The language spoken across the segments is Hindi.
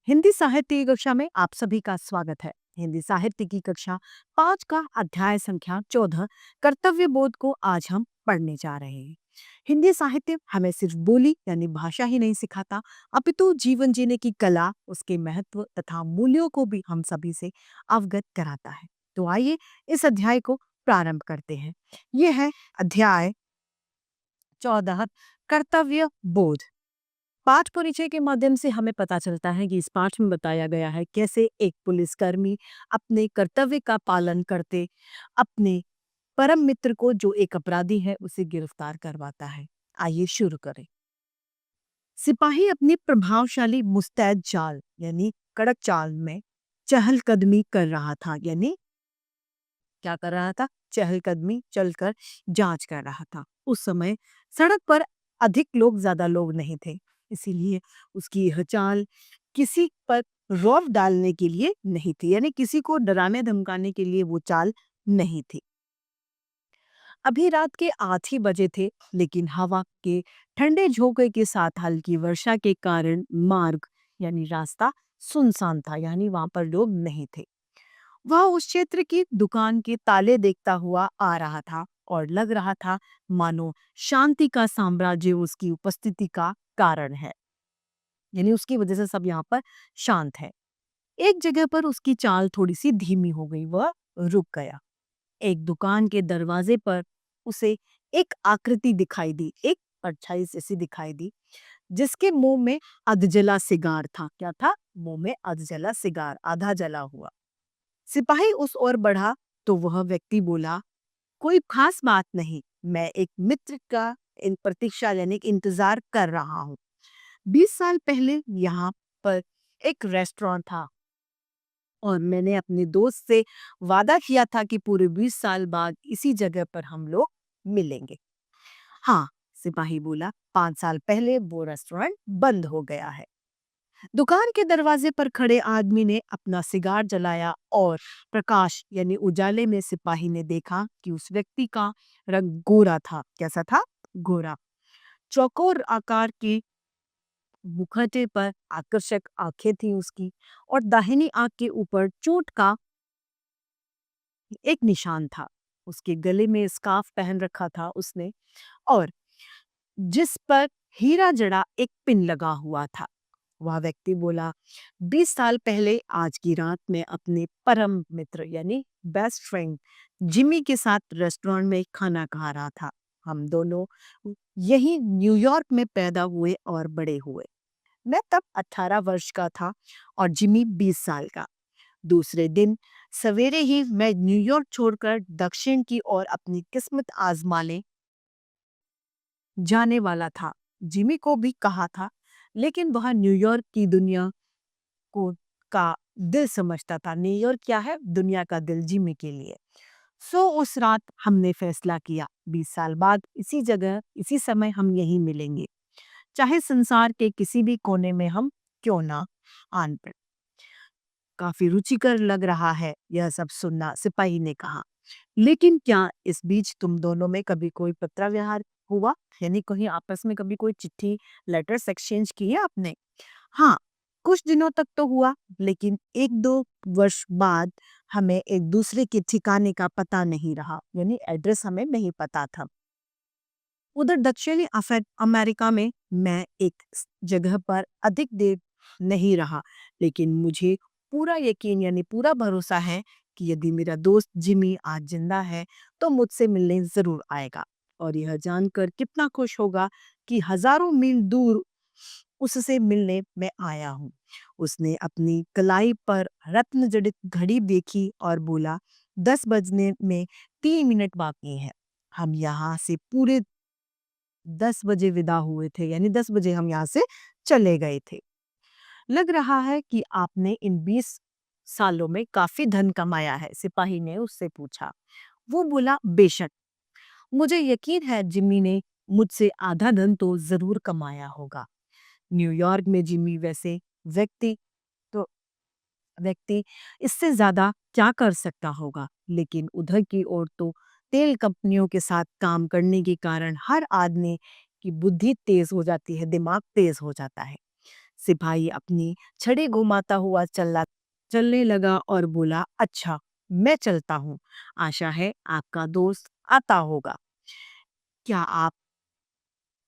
हिंदी साहित्य की कक्षा में आप सभी का स्वागत है। हिंदी साहित्य की कक्षा 5 का अध्याय संख्या 14 कर्तव्य बोध को आज हम पढ़ने जा रहे हैं। हिंदी साहित्य हमें सिर्फ बोली यानी भाषा ही नहीं सिखाता, अपितु जीवन जीने की कला, उसके महत्व तथा मूल्यों को भी हम सभी से अवगत कराता है। तो आइए इस अध्याय को प्रारंभ करते हैं। यह है अध्याय 14 कर्तव्य बोध। पाठ परिचय के माध्यम से हमें पता चलता है कि इस पाठ में बताया गया है कैसे एक पुलिसकर्मी अपने कर्तव्य का पालन करते अपने परम मित्र को, जो एक अपराधी है, उसे गिरफ्तार करवाता है। आइए शुरू करें। सिपाही अपनी प्रभावशाली मुस्तैद चाल यानी कड़क चाल में चहलकदमी कर रहा था, यानी क्या कर रहा था? चहलकदमी, चलकर जांच कर रहा था। उस समय सड़क पर अधिक लोग, ज्यादा लोग नहीं थे, इसीलिए उसकी यह चाल किसी पर रौब डालने के लिए नहीं थी, यानी किसी को डराने धमकाने के लिए वो चाल नहीं थी। अभी रात के 8 ही बजे थे, लेकिन हवा के ठंडे झोंके के साथ हल्की वर्षा के कारण मार्ग यानी रास्ता सुनसान था, यानी वहां पर लोग नहीं थे। वह उस क्षेत्र की दुकान के ताले देखता हुआ आ रहा था और लग रहा था मानो शांति का साम्राज्य उसकी उपस्थिति का कारण है, यानी उसकी वजह से सब यहाँ पर शांत है। एक जगह पर उसकी चाल थोड़ी सी धीमी हो गई, वह रुक गया। एक दुकान के दरवाजे पर उसे एक आकृति दिखाई दी, एक परछाई जैसी दिखाई दी, जिसके मुंह में अधजला सिगार था। क्या था? मुंह में अधजला सिगार, आधा जला हुआ। सिपाही उस ओर बढ़ा तो वह व्यक्ति बोला, कोई खास बात नहीं, मैं एक मित्र का इन प्रतीक्षा यानी कि इंतजार कर रहा हूँ। 20 साल पहले यहाँ पर एक रेस्टोरेंट था और मैंने अपने दोस्त से वादा किया था कि पूरे 20 साल बाद इसी जगह पर हम लोग मिलेंगे। हाँ, सिपाही बोला, 5 साल पहले वो रेस्टोरेंट बंद हो गया है। दुकान के दरवाजे पर खड़े आदमी ने अपना सिगार जलाया और प्रकाश यानी उजाले में सिपाही ने देखा कि उस व्यक्ति का रंग गोरा था। कैसा था? गोरा। चौकोर आकार के मुखौटे पर आकर्षक आंखें थी उसकी, और दाहिनी आंख के ऊपर चोट का एक निशान था। उसके गले में स्कार्फ पहन रखा था उसने, और जिस पर हीरा जड़ा एक पिन लगा हुआ था। वह व्यक्ति बोला, 20 साल पहले आज की रात में अपने परम मित्र यानी बेस्ट फ्रेंड जिमी के साथ रेस्टोरेंट में खाना खा रहा था। हम दोनों यही न्यूयॉर्क में पैदा हुए और बड़े हुए। मैं तब 18 वर्ष का था और जिमी 20 साल का। दूसरे दिन सवेरे ही मैं न्यूयॉर्क छोड़कर दक्षिण की ओर अपनी किस्मत आजमाने जाने वाला था। जिमी को भी कहा था, लेकिन वह न्यूयॉर्क की दुनिया को का दिल समझता था। न्यूयॉर्क क्या है? दुनिया का दिल, जिमी के लिए। सो उस रात हमने फैसला किया, 20 साल बाद इसी जगह इसी समय हम यहीं मिलेंगे, चाहे संसार के किसी भी कोने में हम क्यों ना आन पड़े। काफी रुचिकर लग रहा है यह सब सुनना, सिपाही ने कहा। लेकिन क्या इस बीच तुम दोनों में कभी कोई पत्र व्यवहार हुआ, यानी कहीं आपस में कभी कोई चिट्ठी, लेटर्स एक्सचेंज किए आपने? हाँ, कुछ दिनों तक तो हुआ, लेकिन 1-2 वर्ष बाद हमें एक दूसरे के ठिकाने का पता नहीं रहा, यानी एड्रेस हमें नहीं पता था। उधर दक्षिणी अमेरिका में मैं एक जगह पर अधिक देर नहीं रहा, लेकिन मुझे पूरा यकीन यानी पूरा भरोसा है कि यदि मेरा दोस्त जिमी आज जिंदा है तो मुझसे मिलने जरूर आएगा, और यह जानकर कितना खुश होगा कि हजारों मील दूर उससे मिलने मैं आया हूँ। उसने अपनी कलाई पर रत्न जड़ित घड़ी देखी और बोला, 10 बजने में 3 मिनट बाकी है। हम यहाँ से पूरे 10 बजे विदा हुए थे, यानी 10 बजे हम यहाँ से चले गए थे। लग रहा है कि आपने इन 20 सालों में काफी धन कमाया है, सिपाही ने उससे पूछा। वो बोला, बेशक, मुझे यकीन है जिम्मी ने मुझसे आधा धन तो जरूर कमाया होगा। न्यूयॉर्क में जिम्मी वैसे व्यक्ति तो व्यक्ति इससे ज्यादा क्या कर सकता होगा, लेकिन उधर की ओर तो तेल कंपनियों के साथ काम करने के कारण हर आदमी की बुद्धि तेज हो जाती है, दिमाग तेज हो जाता है। सिपाही अपनी छड़ी घुमाता हुआ चलने लगा और बोला, अच्छा, मैं चलता हूँ। आशा है आपका दोस्त आता होगा। क्या आप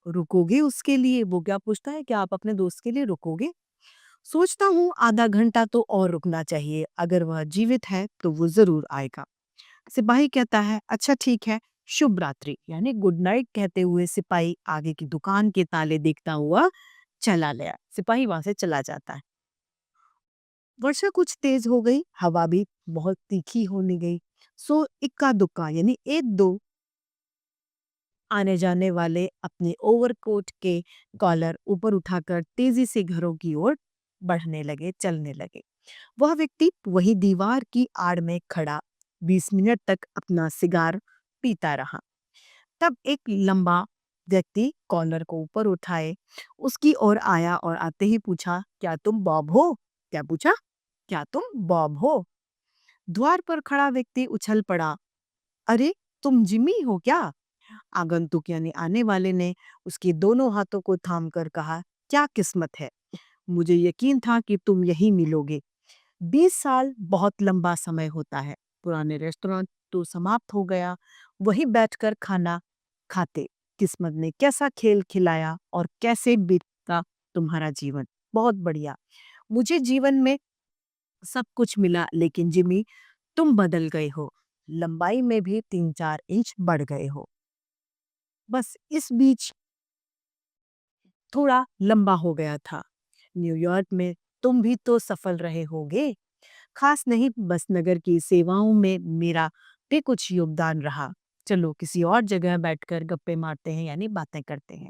रुकोगे उसके लिए? वो क्या पूछता है, क्या आप अपने दोस्त के लिए रुकोगे? सोचता हूँ आधा घंटा तो और रुकना चाहिए, अगर वह जीवित है तो वो जरूर आएगा। सिपाही कहता है, अच्छा ठीक है, शुभ रात्रि, यानी गुड नाइट कहते हुए सिपाही आगे की दुकान के ताले देखता हुआ चला गया। सिपाही वहां से चला जाता है। वर्षा कुछ तेज हो गई, हवा भी बहुत तीखी होने गई। सो इक्का दुक्का यानी एक दो आने जाने वाले अपने ओवरकोट के कॉलर ऊपर उठाकर तेजी से घरों की ओर बढ़ने लगे, चलने लगे। वह व्यक्ति वही दीवार की आड़ में खड़ा 20 मिनट तक अपना सिगार पीता रहा। तब एक लंबा व्यक्ति कॉलर को ऊपर उठाए उसकी ओर आया और आते ही पूछा, क्या तुम बॉब हो? क्या पूछा? क्या तुम बॉब हो? द्वार पर खड़ा व्यक्ति उछल पड़ा, अरे तुम जिमी हो क्या? आगंतुक यानी आने वाले ने उसके दोनों हाथों को थामकर कहा, क्या किस्मत है, मुझे यकीन था कि तुम यहीं मिलोगे। 20 साल बहुत लंबा समय होता है। पुराने रेस्टोरेंट तो समाप्त हो गया, वही बैठकर खाना खाते। किस्मत ने कैसा खेल खिलाया और कैसे बीता तुम्हारा जीवन। बहुत बढ़िया, मुझे जीवन में सब कुछ मिला, लेकिन जिमी तुम बदल गए हो, लंबाई में भी 3-4 इंच बढ़ गए हो। बस इस बीच थोड़ा लंबा हो गया था। न्यूयॉर्क में तुम भी तो सफल रहे होगे। खास नहीं, बस नगर की सेवाओं में मेरा भी कुछ योगदान रहा। चलो किसी और जगह बैठकर गप्पे मारते हैं, यानी बातें करते हैं।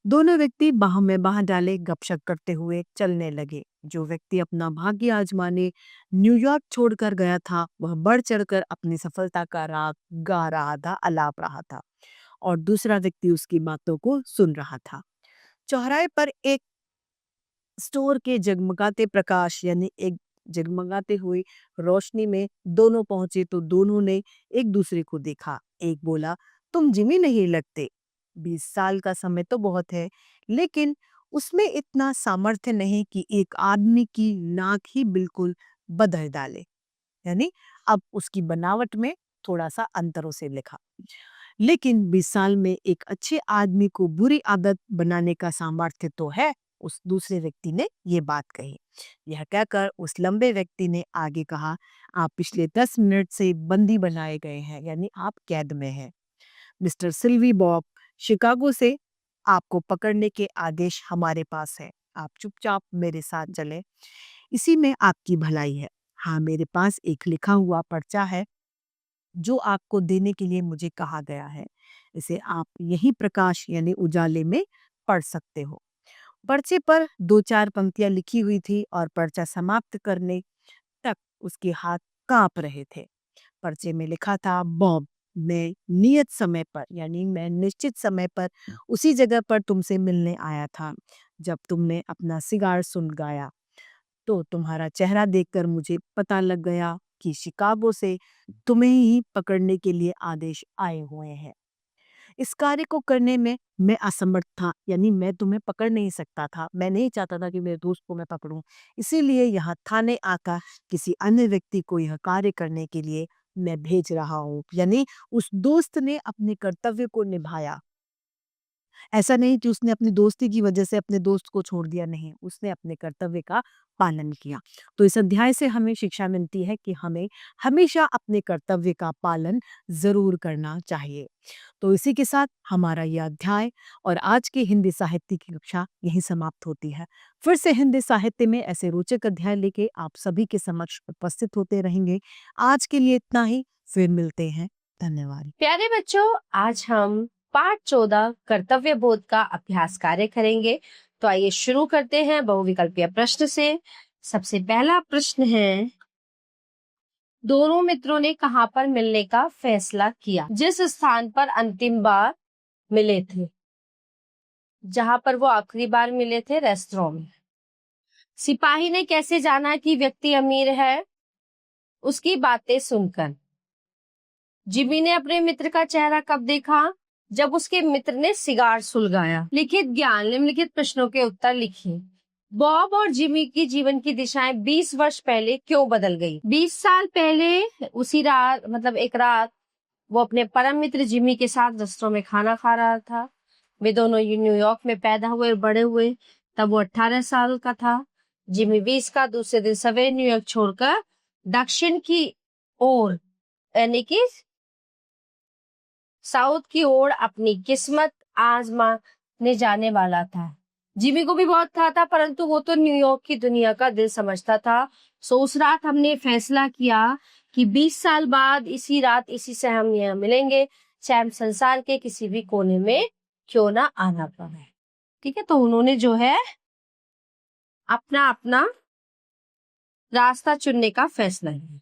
दोनों व्यक्ति बाह में बाह डाले गपशप करते हुए चलने लगे। जो व्यक्ति अपना भाग्य आजमाने न्यूयॉर्क छोड़कर गया था, वह बढ़ चढ़कर अपनी सफलता का राग गा रहा था, अलाप रहा था, और दूसरा व्यक्ति उसकी बातों को सुन रहा था। चौराहे पर एक स्टोर के जगमगाते प्रकाश यानी एक जगमगाते हुई रोशनी में दोनों पहुंचे तो दोनों ने एक दूसरे को देखा। एक बोला, तुम जिमी नहीं लगते। 20 साल का समय तो बहुत है, लेकिन उसमें इतना सामर्थ्य नहीं कि एक आदमी की नाक ही बिल्कुल बदल डाले। यानी अब उसकी बनावट में थोड़ा सा अंतरों से लिखा। लेकिन 20 साल में एक अच्छे आदमी को बुरी आदत बनाने का सामर्थ्य तो है। उस दूसरे व्यक्ति ने ये बात कही। यह कहकर उस लंबे व्यक्ति ने आगे कहा, आप पिछले 10 मिनट से बंदी बनाए गए हैं, यानी आप कैद में हैं। मिस्टर सिल्वी बॉब, शिकागो से आपको पकड़ने के आदेश हमारे पास है। आप चुपचाप मेरे साथ चलें, इसी में आपकी भलाई है। हाँ, मेरे पास एक लिखा हुआ पर्चा है जो आपको देने के लिए मुझे कहा गया है। इसे आप यही प्रकाश यानी उजाले में पढ़ सकते हो। पर्चे पर 2-4 पंक्तियां लिखी हुई थी और पर्चा समाप्त करने तक उसके हाथ कांप रहे थे। पर्चे में लिखा था, बॉब, मैं नियत समय पर यानी मैं निश्चित समय पर उसी जगह पर तुमसे मिलने आया था। जब तुमने अपना सिगार सुलगाया तो तुम्हारा चेहरा देखकर मुझे पता लग गया कि शिकागो से तुम्हें ही पकड़ने के लिए आदेश आए हुए हैं। इस कार्य को करने में मैं असमर्थ था, यानी मैं तुम्हें पकड़ नहीं सकता था। मैं नहीं चाहता था कि मेरे दोस्त को मैं पकड़ूं, इसीलिए यहाँ थाने आकर किसी अन्य व्यक्ति को यह कार्य करने के लिए मैं भेज रहा हूँ। यानी उस दोस्त ने अपने कर्तव्य को निभाया। ऐसा नहीं कि उसने अपनी दोस्ती की वजह से अपने दोस्त को छोड़ दिया, नहीं, उसने अपने कर्तव्य का पालन किया। तो इस अध्याय से हमें शिक्षा मिलती है कि हमें हमेशा अपने कर्तव्य का पालन जरूर करना चाहिए। तो इसी के साथ हमारा यह अध्याय और आज की हिंदी साहित्य की कक्षा यहीं समाप्त होती है। फिर से हिंदी साहित्य में ऐसे रोचक अध्याय लेके आप सभी के समक्ष उपस्थित होते रहेंगे। आज के लिए इतना ही, फिर मिलते हैं। धन्यवाद। प्यारे बच्चों, आज हम पाठ 14 कर्तव्य बोध का अभ्यास कार्य करेंगे। तो आइए शुरू करते हैं बहुविकल्पीय प्रश्न से। सबसे पहला प्रश्न है, दोनों मित्रों ने कहां पर मिलने का फैसला किया? जिस स्थान पर अंतिम बार मिले थे, जहां पर वो आखिरी बार मिले थे, रेस्टोरेंट में। सिपाही ने कैसे जाना कि व्यक्ति अमीर है? उसकी बातें सुनकर। जिमी ने अपने मित्र का चेहरा कब देखा? जब उसके मित्र ने सिगार सुलगाया। लिखित ज्ञान, निम्नलिखित प्रश्नों के उत्तर लिखिए। बॉब और जिमी की जीवन की दिशाएं 20 वर्ष पहले क्यों बदल गई? 20 साल पहले उसी रात, मतलब एक रात, वो अपने परम मित्र जिमी के साथ रेस्टोरेंट में खाना खा रहा था। वे दोनों न्यूयॉर्क में पैदा हुए और बड़े हुए। तब वो 18 साल का था, जिमी 20 का। दूसरे दिन सवेरे न्यूयॉर्क छोड़कर दक्षिण की ओर, यानी कि साउथ की ओर, अपनी किस्मत आजमाने जाने वाला था। जिमी को भी बहुत था, परंतु वो तो न्यूयॉर्क की दुनिया का दिल समझता था। सो उस रात हमने फैसला किया कि 20 साल बाद इसी रात इसी से हम यहाँ मिलेंगे, चाहे हम संसार के किसी भी कोने में क्यों ना आना पड़े। ठीक है, तो उन्होंने जो है अपना अपना रास्ता चुनने का फैसला किया।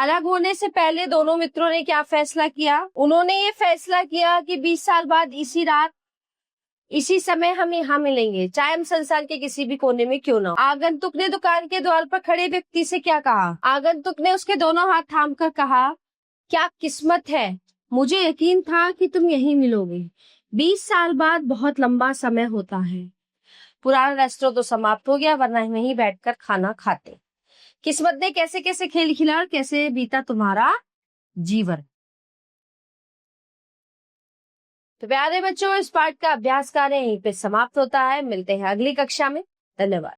अलग होने से पहले दोनों मित्रों ने क्या फैसला किया? उन्होंने ये फैसला किया कि 20 साल बाद इसी रात इसी समय हम यहाँ मिलेंगे, चाहे हम संसार के किसी भी कोने में क्यों ना हो। आगंतुक ने दुकान के द्वार पर खड़े व्यक्ति से क्या कहा? आगंतुक ने उसके दोनों हाथ थामकर कहा, क्या किस्मत है, मुझे यकीन था कि तुम यहीं मिलोगे। 20 साल बाद बहुत लंबा समय होता है। पुराना रेस्टोरेंट तो समाप्त हो गया, वरना वहीं बैठकर खाना खाते। किस्मत ने कैसे कैसे खेल खिला और कैसे बीता तुम्हारा जीवन। तो प्यारे बच्चों, इस पाठ का अभ्यास कार्य यहीं पे समाप्त होता है। मिलते हैं अगली कक्षा में। धन्यवाद।